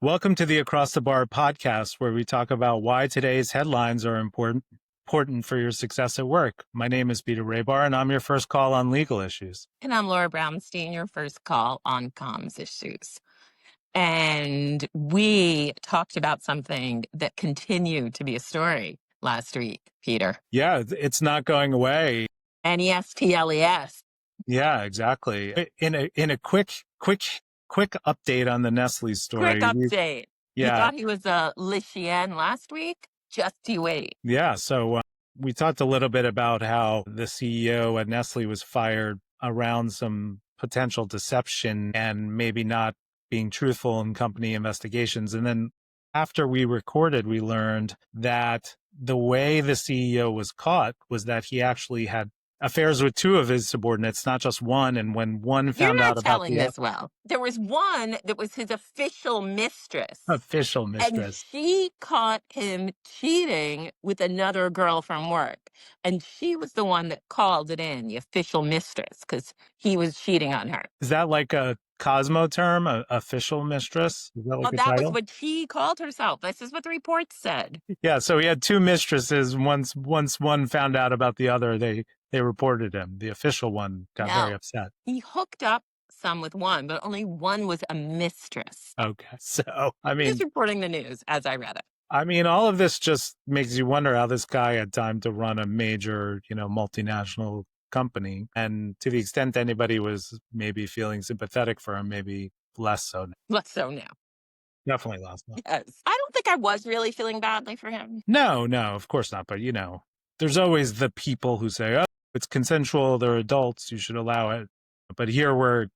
Welcome to the Across the Bar podcast, where we talk about why today's headlines are important for your success at work. My name is Peter Rahbar, and I'm your first call on legal issues. And I'm Laura Brounstein, your first call on comms issues. And we talked about something that continued to be a story last week, Peter. Yeah, it's not going away. Nestles. Yeah, exactly. In a quick update on the Nestlé story. Quick update. Yeah. You thought he was a Lichian last week? Just you wait. Yeah. So we talked a little bit about how the CEO at Nestlé was fired around some potential deception and maybe not being truthful in company investigations. And then after we recorded, we learned that the way the CEO was caught was that he actually had affairs with two of his subordinates, not just one. And when one found out about telling this well. There was one that was his official mistress. And she caught him cheating with another girl from work. And she was the one that called it in, the official mistress, because he was cheating on her. Is that like a Cosmo term, official mistress? Is that like that was what she called herself. This is what the report said. Yeah, so he had two mistresses. Once one found out about the other, they reported him. The official one got very upset. He hooked up some with one, but only one was a mistress. Okay. So, I mean, just reporting the news as I read it. I mean, all of this just makes you wonder how this guy had time to run a major, multinational company. And to the extent anybody was maybe feeling sympathetic for him, maybe less so now. Less so now. Definitely less so. Yes. I don't think I was really feeling badly for him. No, of course not. But, there's always the people who say, oh, it's consensual, they're adults, you should allow it. But here we're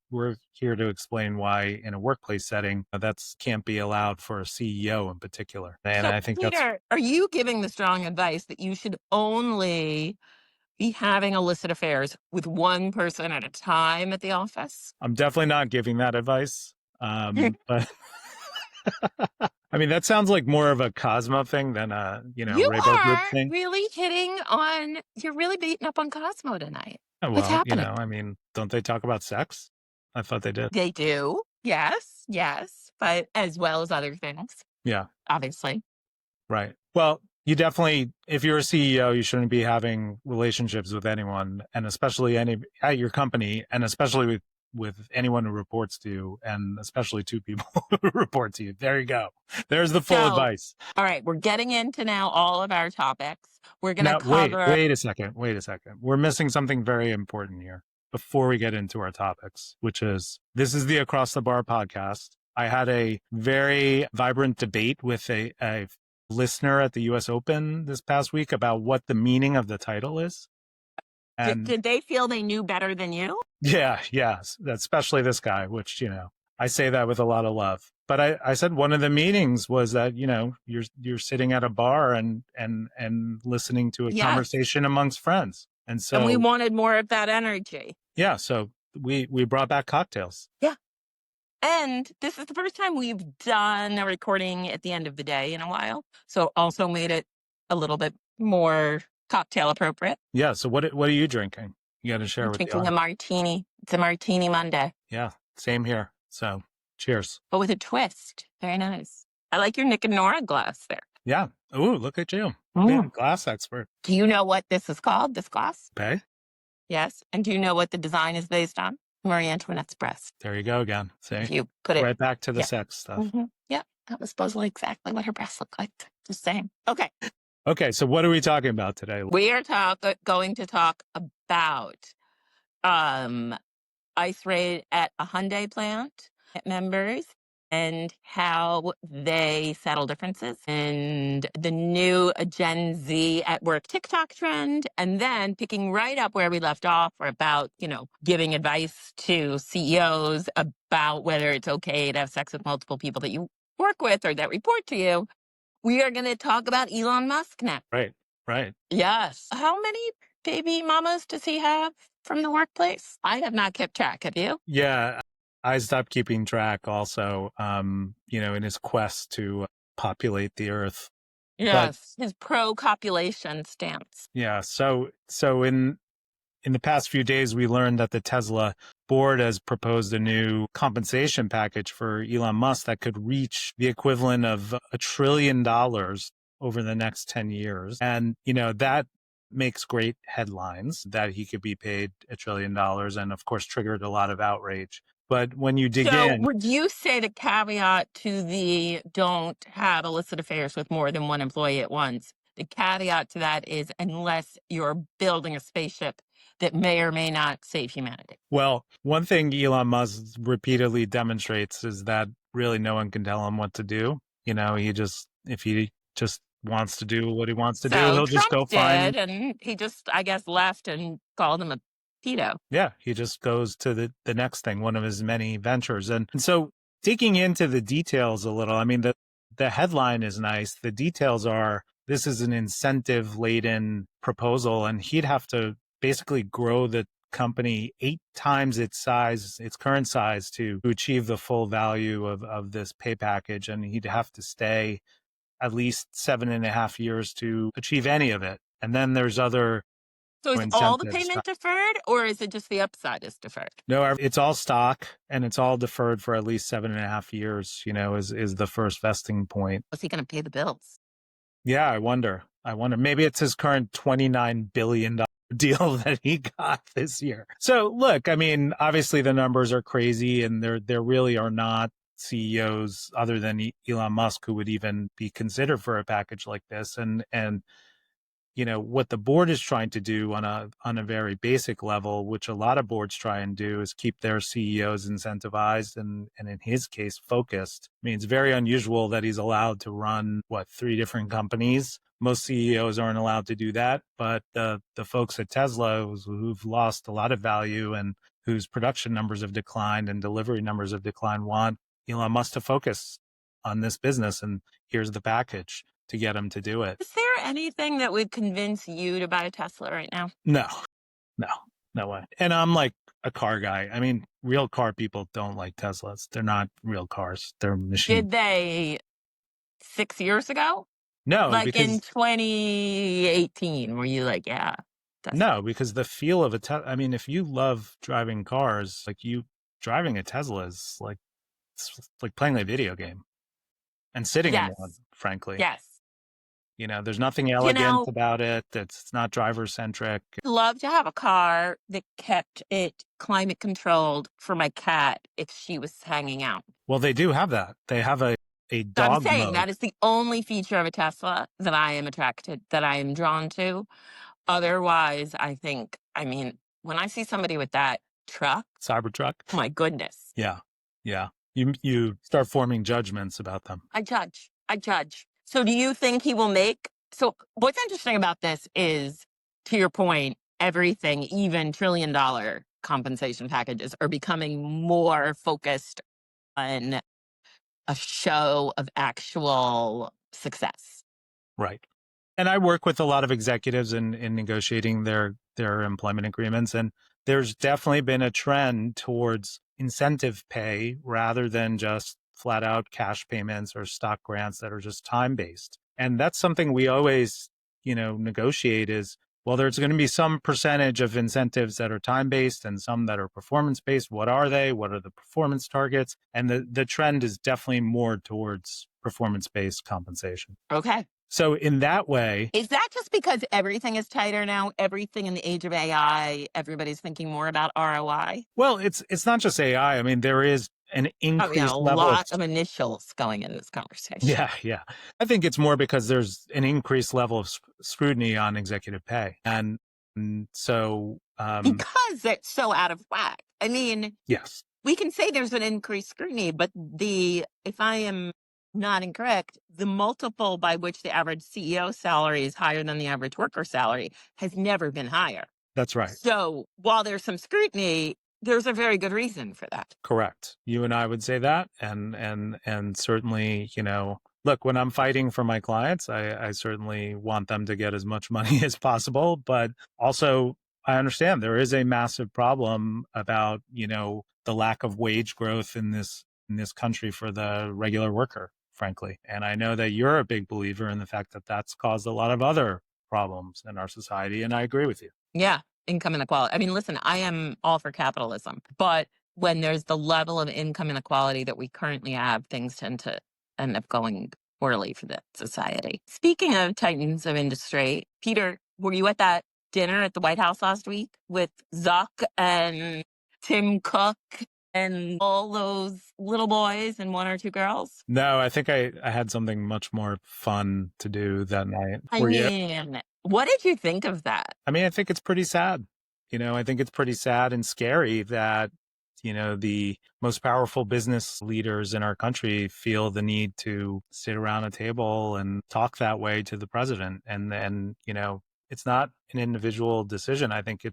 here to explain why in a workplace setting that can't be allowed for a CEO in particular. And so, I think Peter, are you giving the strong advice that you should only be having illicit affairs with one person at a time at the office? I'm definitely not giving that advice. But I mean, that sounds like more of a Cosmo thing than a, Rahbar Group thing. You're really beating up on Cosmo tonight. Well, what's happening? I mean, don't they talk about sex? I thought they did. They do. Yes. But as well as other things. Yeah. Obviously. Right. Well, you definitely, if you're a CEO, you shouldn't be having relationships with anyone, and especially at your company, and especially with anyone who reports to you, and especially two people who report to you. There you go. There's the full advice. All right. We're getting into now all of our topics. We're going to cover... Wait a second. We're missing something very important here before we get into our topics, which is, this is the Across the Bar podcast. I had a very vibrant debate with a listener at the U.S. Open this past week about what the meaning of the title is. And did they feel they knew better than you? Yeah, especially this guy, which, I say that with a lot of love. But I said one of the meanings was that, you're sitting at a bar and listening to a conversation amongst friends. And we wanted more of that energy. Yeah, so we brought back cocktails. Yeah. And this is the first time we've done a recording at the end of the day in a while. So also made it a little bit more cocktail appropriate. Yeah. So what are you drinking? You got to share with me. Drinking a martini. It's a martini Monday. Yeah. Same here. So cheers. But with a twist. Very nice. I like your Nick and Nora glass there. Yeah. Ooh, look at you. Man, glass expert. Do you know what this is called, this glass? Pay? Yes. And do you know what the design is based on? Marie Antoinette's breast. There you go again. See? You put it right back to the sex stuff. Mm-hmm. Yeah. That was supposedly exactly what her breasts look like. Just saying. Okay. Okay. So what are we talking about today? We are going to talk about ICE Raid at a Hyundai plant members and how they settle differences, and the new Gen Z at work TikTok trend, and then picking right up where we left off about, giving advice to CEOs about whether it's okay to have sex with multiple people that you work with or that report to you. We are going to talk about Elon Musk now. Right. Yes. How many baby mamas does he have from the workplace? I have not kept track. Have you? Yeah. I stopped keeping track also, in his quest to populate the earth. Yes, his pro-copulation stance. Yeah. So in in the past few days, we learned that the Tesla board has proposed a new compensation package for Elon Musk that could reach the equivalent of $1 trillion over the next 10 years. And, that makes great headlines that he could be paid $1 trillion and, of course, triggered a lot of outrage. But when you dig So in, would you say the caveat to the don't have illicit affairs with more than one employee at once? The caveat to that is unless you're building a spaceship that may or may not save humanity. well, one thing Elon Musk repeatedly demonstrates is that really no one can tell him what to do. If he just wants to do what he wants to do, So he'll just Trump go find. did, and he just, I guess, left and called him a pedo. Yeah, he just goes to the next thing, one of his many ventures. And so digging into the details a little, I mean, the headline is nice. The details are this is an incentive laden proposal, and he'd have to basically grow the company 8 times its size, its current size, to achieve the full value of this pay package. And he'd have to stay at least 7.5 years to achieve any of it. And then there's other So is all the incentives. payment deferred, or is it just the upside is deferred? No, it's all stock and it's all deferred for at least 7.5 years, is the first vesting point. Was he going to pay the bills? Yeah, I wonder. Maybe it's his current $29 billion deal that he got this year. So look, I mean, obviously the numbers are crazy and there really are not CEOs other than Elon Musk who would even be considered for a package like this. And what the board is trying to do on a very basic level, which a lot of boards try and do, is keep their CEOs incentivized and in his case focused. I mean, it's very unusual that he's allowed to run 3 different companies. Most CEOs aren't allowed to do that, but the folks at Tesla who've lost a lot of value and whose production numbers have declined and delivery numbers have declined want Elon Musk to focus on this business, and here's the package to get him to do it. Is there anything that would convince you to buy a Tesla right now? No, no way. And I'm like a car guy. I mean, real car people don't like Teslas. They're not real cars. They're machines. Did they 6 years ago? No, Like in because 2018, were you like, yeah, Tesla? no, because the feel of a Tesla. I mean, if you love driving cars, driving a Tesla is like it's like playing a video game and sitting in one. Yes. Frankly, Yes. there's nothing elegant about it. It's not driver centric. I'd love to have a car that kept it climate controlled for my cat if she was hanging out. Well, they do have that. They have a So dog I'm saying mode. that is the only feature of a Tesla that I am that I am drawn to. Otherwise, I mean, when I see somebody with that truck, Cybertruck. my goodness. Yeah. You start forming judgments about them. I judge. So do you think he will so what's interesting about this is, to your point, everything, even $1 trillion compensation packages are becoming more focused on a show of actual success. Right. And I work with a lot of executives in negotiating their employment agreements. And there's definitely been a trend towards incentive pay rather than just flat out cash payments or stock grants that are just time based. And that's something we always, negotiate is, well, there's going to be some percentage of incentives that are time based and some that are performance based. What are they? What are the performance targets? And the trend is definitely more towards performance based compensation. Okay. So in that way, is that just because everything is tighter now? Everything in the age of AI, everybody's thinking more about ROI? Well, it's not just AI. I mean, there is an increased level. A lot of initials going in this conversation. Yeah. I think it's more because there's an increased level of scrutiny on executive pay. And so... because it's so out of whack. I mean... Yes. We can say there's an increased scrutiny, but if I am not incorrect, the multiple by which the average CEO salary is higher than the average worker salary has never been higher. That's right. So while there's some scrutiny, there's a very good reason for that. Correct. You and I would say that. And certainly, look, when I'm fighting for my clients, I certainly want them to get as much money as possible. But also, I understand there is a massive problem about, the lack of wage growth in this country for the regular worker, frankly. And I know that you're a big believer in the fact that that's caused a lot of other problems in our society. And I agree with you. Yeah. income inequality. I mean, listen, I am all for capitalism, but when there's the level of income inequality that we currently have, things tend to end up going poorly for the society. Speaking of titans of industry, Peter, were you at that dinner at the White House last week with Zuck and Tim Cook and all those little boys and one or two girls? No, I think I had something much more fun to do that night. I Were you? mean, what did you think of that? I mean, I think it's pretty sad. I think it's pretty sad and scary that, the most powerful business leaders in our country feel the need to sit around a table and talk that way to the president. And it's not an individual decision. I think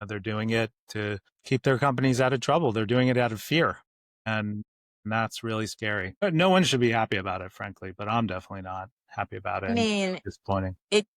they're doing it to keep their companies out of trouble. They're doing it out of fear. And that's really scary. But no one should be happy about it, frankly. But I'm definitely not happy about it. I And mean, disappointing. it's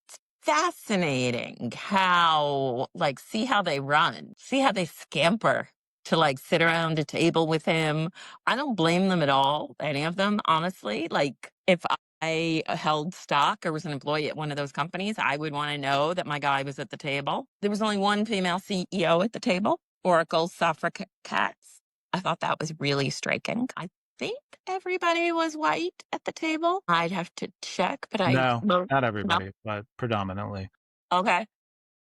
fascinating how, like, see how they run, see how they scamper to like sit around a table with him. I don't blame them at all, any of them, honestly. Like, if I held stock or was an employee at one of those companies, I would want to know that my guy was at the table. There was only one female CEO at the table, Oracle Safra Katz. I thought that was really striking. I think everybody was white at the table. I'd have to check, but No, not no. everybody, but predominantly. Okay.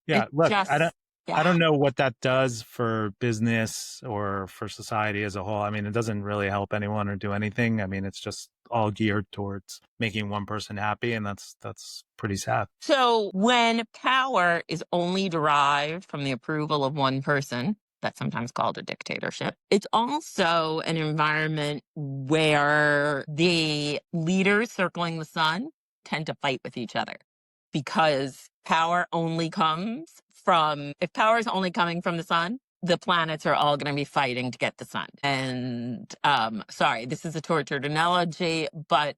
Yeah, It look, I just, don't I yeah. don't know what that does for business or for society as a whole. I mean, it doesn't really help anyone or do anything. I mean, it's just all geared towards making one person happy, and that's pretty sad. So when power is only derived from the approval of one person, that's sometimes called a dictatorship, it's also an environment where the leaders circling the sun tend to fight with each other because power only comes if power is only coming from the sun, the planets are all going to be fighting to get the sun. And sorry, this is a tortured analogy, but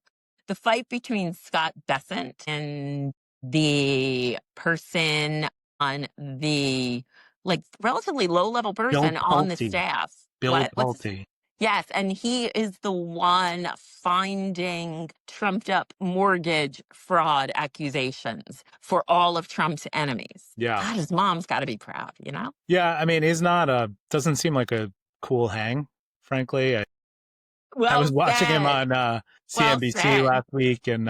the fight between Scott Bessent and the person on the like relatively low level Bill person on the Pulte. staff. Bill What's his, Pulte. yes, and he is the one finding trumped up mortgage fraud accusations for all of Trump's enemies. Yeah. God, his mom's got to be proud, you know? Yeah, I mean, he's not doesn't seem like a cool hang, frankly. I was Well watching him said. on Well CNBC said. last week, and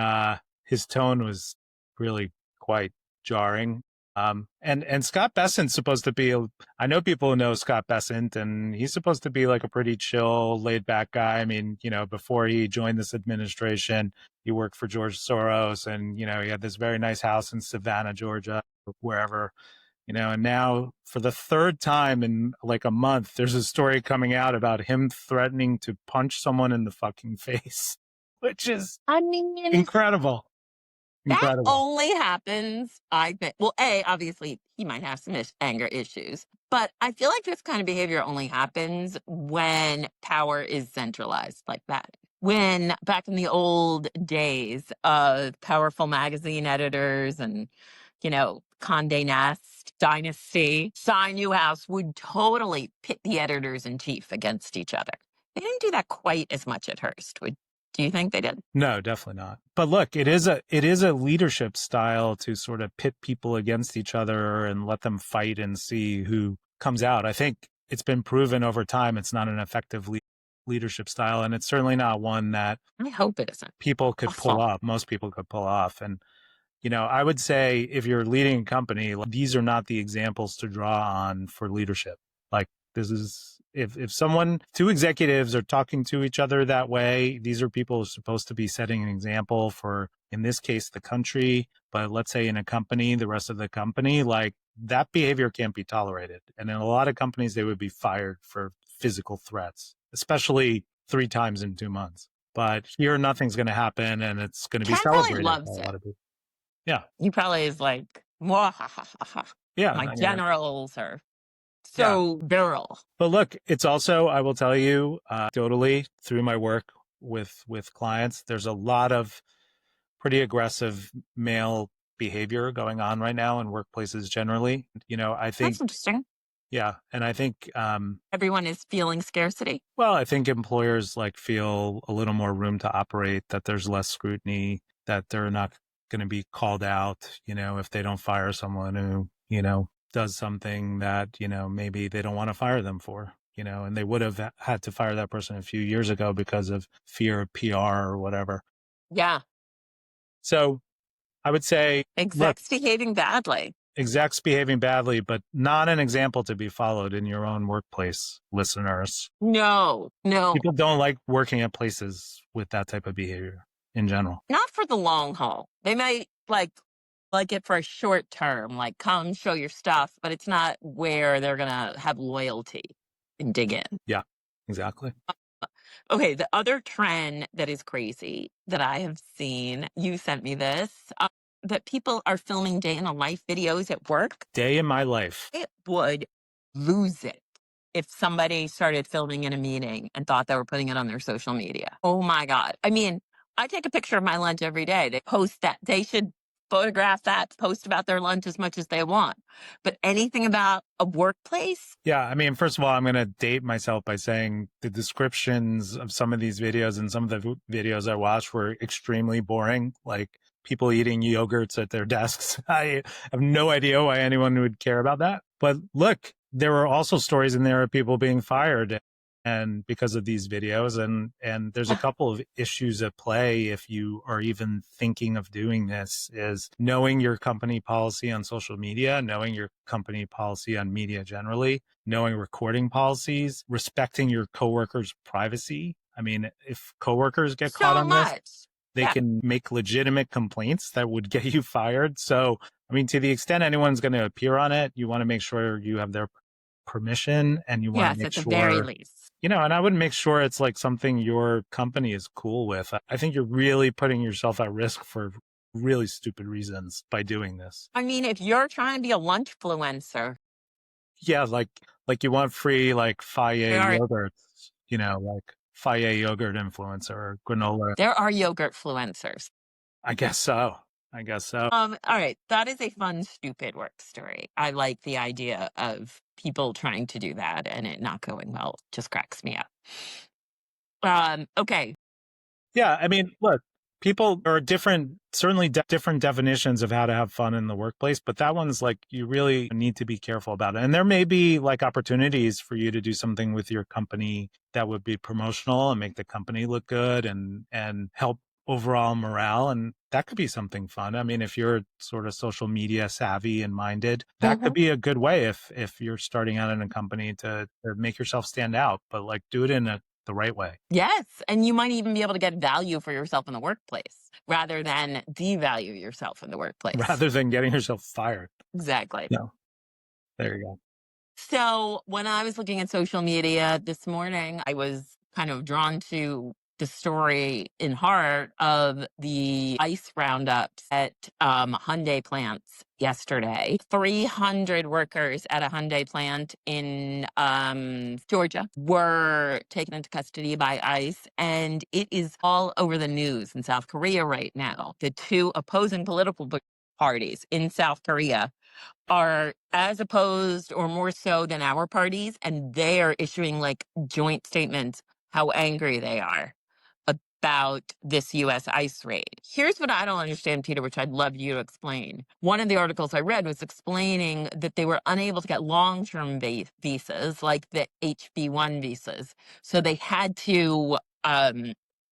his tone was really quite jarring. And Scott Bessent's supposed to be. I know people who know Scott Bessent, and he's supposed to be like a pretty chill, laid back guy. I mean, before he joined this administration, he worked for George Soros, and he had this very nice house in Savannah, Georgia, or wherever. And now for the third time in like a month, there's a story coming out about him threatening to punch someone in the fucking face, which is I mean, incredible. that Incredible. only happens, I think. Well, obviously, he might have some anger issues, but I feel like this kind of behavior only happens when power is centralized like that. When back in the old days of powerful magazine editors and, Condé Nast dynasty, Cy Newhouse would totally pit the editors in chief against each other. They didn't do that quite as much at Hearst. Do you think they did? No, definitely not. But look, it is a leadership style to sort of pit people against each other and let them fight and see who comes out. I think it's been proven over time it's not an effective leadership style, and it's certainly not one that I hope it isn't. people could pull Awful. off. Most people could pull off. And I would say if you're leading a company, these are not the examples to draw on for leadership. Like, this is, if two executives are talking to each other that way, these are people who are supposed to be setting an example for, in this case, the country, but let's say in a company, the rest of the company, like, that behavior can't be tolerated. And in a lot of companies, they would be fired for physical threats, especially 3 times in 2 months. But here, nothing's going to happen, and it's going to be Ken probably celebrated by loves a it. lot of people. Yeah. He probably is like, "Mwahahaha. Yeah. My I mean, generals are yeah. so virile." But look, it's also, I will tell you, totally through my work with clients, there's a lot of pretty aggressive male behavior going on right now in workplaces generally. I That's think, interesting. yeah. And I think, Everyone is feeling scarcity. well, I think employers like feel a little more room to operate, that there's less scrutiny, that they're not going to be called out, if they don't fire someone who, does something that, maybe they don't want to fire them for, and they would have had to fire that person a few years ago because of fear of PR or whatever. Yeah. So I would say, look, Execs behaving badly. execs behaving badly, but not an example to be followed in your own workplace, listeners. No, no, People don't like working at places with that type of behavior in general. not for the long haul. They might like it for a short term, like come show your stuff, but it's not where they're gonna have loyalty and dig in. Yeah, exactly. Okay, the other trend that is crazy that I have seen, you sent me this, that people are filming day in a life videos at work. Day in my life. I would lose it if somebody started filming in a meeting and thought they were putting it on their social media. Oh my God. I mean, I take a picture of my lunch every day. They post that. They should photograph that, post about their lunch as much as they want. But anything about a workplace? Yeah, I mean, first of all, I'm going to date myself by saying the descriptions of some of these videos and some of the videos I watched were extremely boring, like people eating yogurts at their desks. I have no idea why anyone would care about that. But look, there were also stories in there of people being fired and because of these videos, and there's a couple of issues at play if you are even thinking of doing this, is knowing your company policy on social media, knowing your company policy on media generally, knowing recording policies, respecting your coworkers' privacy. I mean, if coworkers get caught So on this, much. they Yeah. can make legitimate complaints that would get you fired. So, I mean, to the extent anyone's going to appear on it, you want to make sure you have their permission, and you want to Yes, make at the very sure, least. and I would make sure it's like something your company is cool with. I think you're really putting yourself at risk for really stupid reasons by doing this. I mean, if you're trying to be a lunch influencer, Yeah, like you want free like Faye there are, yogurts, like Faye yogurt influencer or granola. there are yogurt influencers. I guess so. I guess so. All right. That is a fun, stupid work story. I like the idea of people trying to do that and it not going well. Just cracks me up. Okay. Yeah, I mean, look, people are different, certainly different definitions of how to have fun in the workplace, but that one's like, you really need to be careful about it. And there may be like opportunities for you to do something with your company that would be promotional and make the company look good and help overall morale. And that could be something fun. I mean, if you're sort of social media savvy and minded, that could be a good way if you're starting out in a company to make yourself stand out, but like do it in the right way. Yes. And you might even be able to get value for yourself in the workplace rather than devalue yourself in the workplace. Rather than getting yourself fired. Exactly. No, there you go. So when I was looking at social media this morning, I was kind of drawn to the story in heart of the ICE roundups at Hyundai plants yesterday. 300 workers at a Hyundai plant in Georgia were taken into custody by ICE, and it is all over the news in South Korea right now. The two opposing political parties in South Korea are as opposed or more so than our parties, and they are issuing like joint statements how angry they are about this US ICE raid. Here's what I don't understand, Peter, which I'd love you to explain. One of the articles I read was explaining that they were unable to get long-term visas, like the HB1 visas. So they had to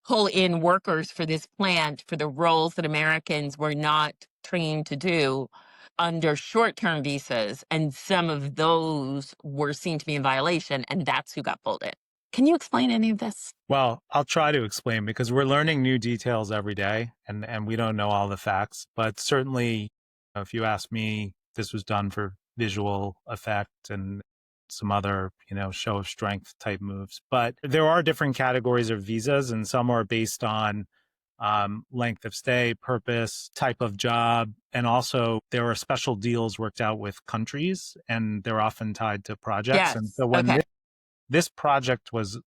pull in workers for this plant for the roles that Americans were not trained to do under short-term visas, and some of those were seen to be in violation, and that's who got pulled in. Can you explain any of this? Well, I'll try to explain because we're learning new details every day and we don't know all the facts. But certainly, if you ask me, this was done for visual effect and some other, show of strength type moves. But there are different categories of visas, and some are based on length of stay, purpose, type of job. And also there are special deals worked out with countries, and they're often tied to projects. And Yes. so when Okay. this project was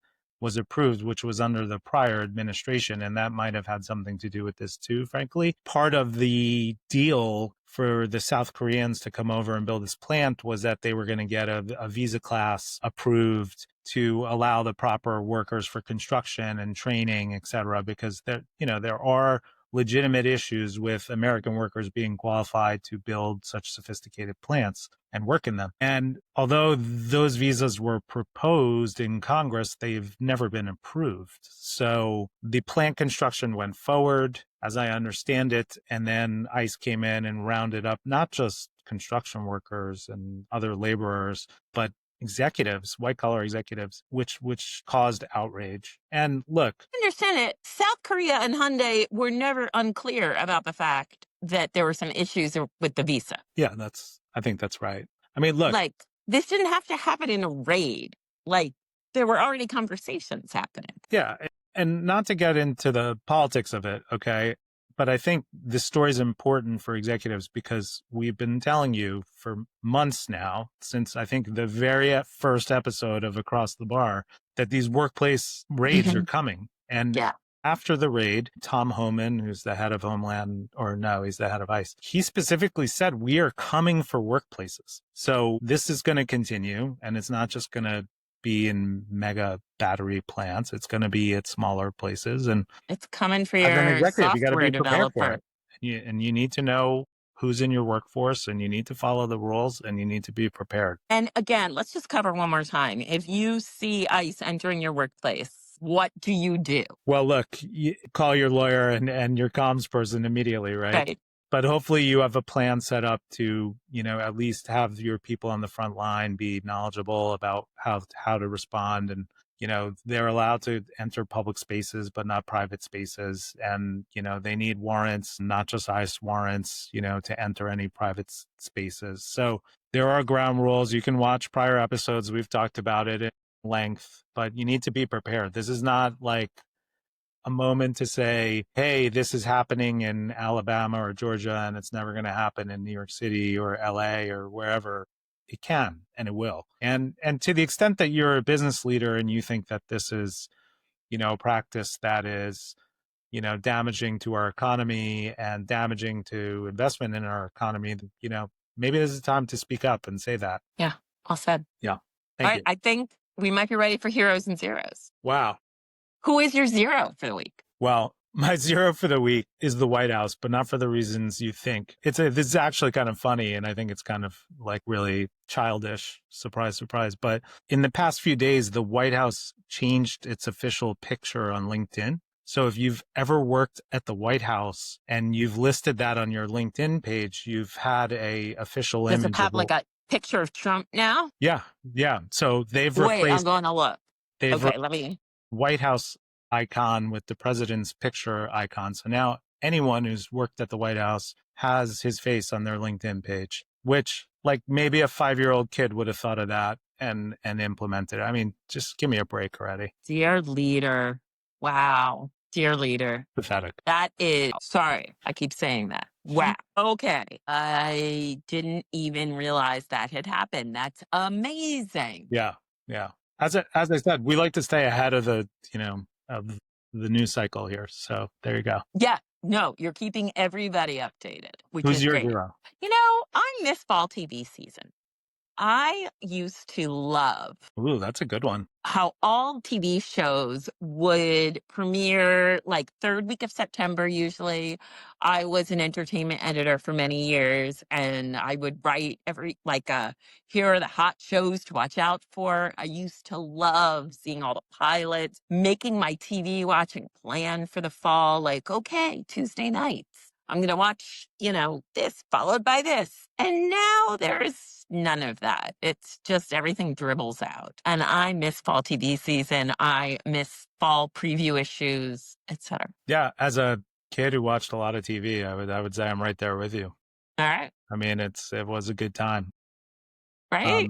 approved, which was under the prior administration, and that might have had something to do with this too, frankly. Part of the deal for the South Koreans to come over and build this plant was that they were going to get a visa class approved to allow the proper workers for construction and training, et cetera, because there are legitimate issues with American workers being qualified to build such sophisticated plants and work in them. And although those visas were proposed in Congress, they've never been approved. So the plant construction went forward, as I understand it, and then ICE came in and rounded up not just construction workers and other laborers, but executives, white collar executives, which caused outrage. And look, Understand it. South Korea and Hyundai were never unclear about the fact that there were some issues with the visa. yeah, I think that's right. I mean, look, Like, this didn't have to happen in a raid. Like, there were already conversations happening. yeah, and not to get into the politics of it, okay? But I think this story is important for executives because we've been telling you for months now, since I think the very first episode of Across the Bar, that these workplace raids are coming. And Yeah. after the raid, Tom Homan, who's the head of Homeland, or no, he's the head of ICE, he specifically said, we are coming for workplaces. So this is going to continue, and it's not just going to be in mega battery plants. It's going to be at smaller places. And it's coming for as an your executive, you got to software be prepared for developer. it. And you need to know who's in your workforce, and you need to follow the rules, and you need to be prepared. And again, let's just cover one more time. If you see ICE entering your workplace, what do you do? Well, look, you call your lawyer and your comms person immediately, right? Right. But hopefully you have a plan set up to, at least have your people on the front line be knowledgeable about how to respond. And, they're allowed to enter public spaces, but not private spaces. And, they need warrants, not just ICE warrants, to enter any private spaces. So there are ground rules. You can watch prior episodes. We've talked about it at length, but you need to be prepared. This is not like a moment to say, hey, this is happening in Alabama or Georgia, and it's never going to happen in New York City or LA or wherever. It can, and it will. And to the extent that you're a business leader and you think that this is, a practice that is, damaging to our economy and damaging to investment in our economy, maybe this is time to speak up and say that. Yeah. All said. Yeah. Thank you. I think we might be ready for heroes and zeros. Wow. Who is your zero for the week? Well, my zero for the week is the White House, but not for the reasons you think. This is actually kind of funny, and I think it's kind of like really childish. Surprise, surprise. But in the past few days, the White House changed its official picture on LinkedIn. So if you've ever worked at the White House and you've listed that on your LinkedIn page, you've had a official image. Does it have like a picture of Trump now? Yeah. So they've Wait, replaced. I'm going to look. Okay, let me. White House icon with the president's picture icon. So now anyone who's worked at the White House has his face on their LinkedIn page, which like maybe a 5-year-old kid would have thought of that and implemented it. I mean, just give me a break already. Dear leader. Wow. Dear leader. Pathetic. That is, sorry, I keep saying that. Wow. Okay. I didn't even realize that had happened. That's amazing. Yeah. As I said, we like to stay ahead of the news cycle here. So there you go. Yeah. No, you're keeping everybody updated, which Who's is your great. hero? I miss fall TV season. I used to love Ooh, that's a good one. how all TV shows would premiere like third week of September, usually. I was an entertainment editor for many years, and I would write here are the hot shows to watch out for. I used to love seeing all the pilots, making my TV watching plan for the fall, like, okay, Tuesday nights, I'm going to watch, this followed by this. And now there's none of that. It's just everything dribbles out. And I miss fall TV season. I miss fall preview issues, etc. Yeah. As a kid who watched a lot of TV, I would say I'm right there with you. All right. I mean, it was a good time. Right.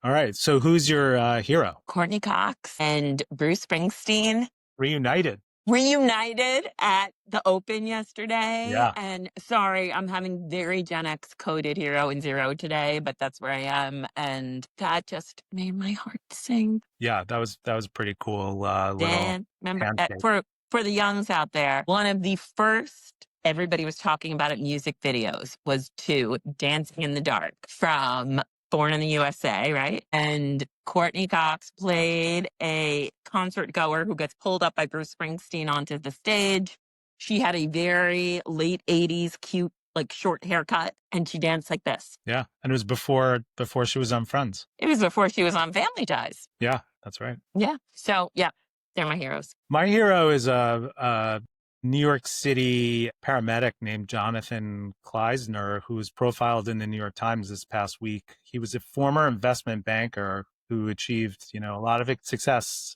All right. So who's your hero? Courtney Cox and Bruce Springsteen Reunited at the Open yesterday. Yeah. And sorry, I'm having very Gen X coded hero and zero today, but that's where I am. And that just made my heart sing. Yeah, that was pretty cool. Dan, remember handshake. For the youngs out there, one of the first everybody was talking about it music videos was to Dancing in the Dark from Born in the USA, right? And Courtney Cox played a concert goer who gets pulled up by Bruce Springsteen onto the stage. She had a very late 80s cute, like short haircut, and she danced like this. Yeah. And it was before she was on Friends. It was before she was on Family Ties. Yeah, that's right. Yeah. So, yeah, they're my heroes. My hero is a New York City paramedic named Jonathan Kleisner, who was profiled in the New York Times this past week. He was a former investment banker who achieved, a lot of success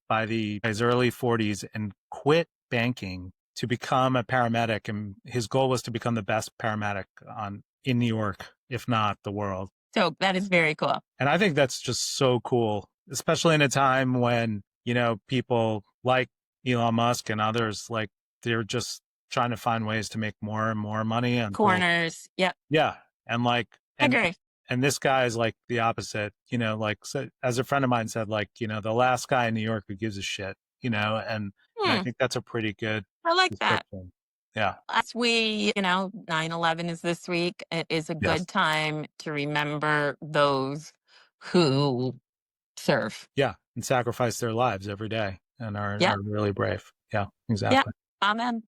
by his early 40s and quit banking to become a paramedic. And his goal was to become the best paramedic in New York, if not the world. So that is very cool. And I think that's just so cool, especially in a time when, people like Elon Musk and others, like they're just trying to find ways to make more and more money and corners. Yep. Yeah. And I agree. And this guy is like the opposite, so, as a friend of mine said, the last guy in New York who gives a shit, and I think that's a pretty good I like that. description. Yeah. As 9/11 is this week. It is a Yes. good time to remember those who serve. Yeah. And sacrifice their lives every day and are really brave. Yeah, exactly. Yeah. Amen.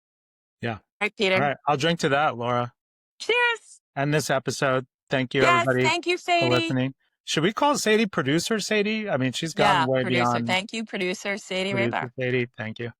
Yeah. All right, Peter. All right. I'll drink to that, Laura. Cheers. And this episode. Thank you, Yes, everybody, thank you, for Sadie. listening. Should we call Sadie producer Sadie? I mean, she's gone way producer. beyond Thank you, producer Sadie producer Rahbar. Sadie. Thank you.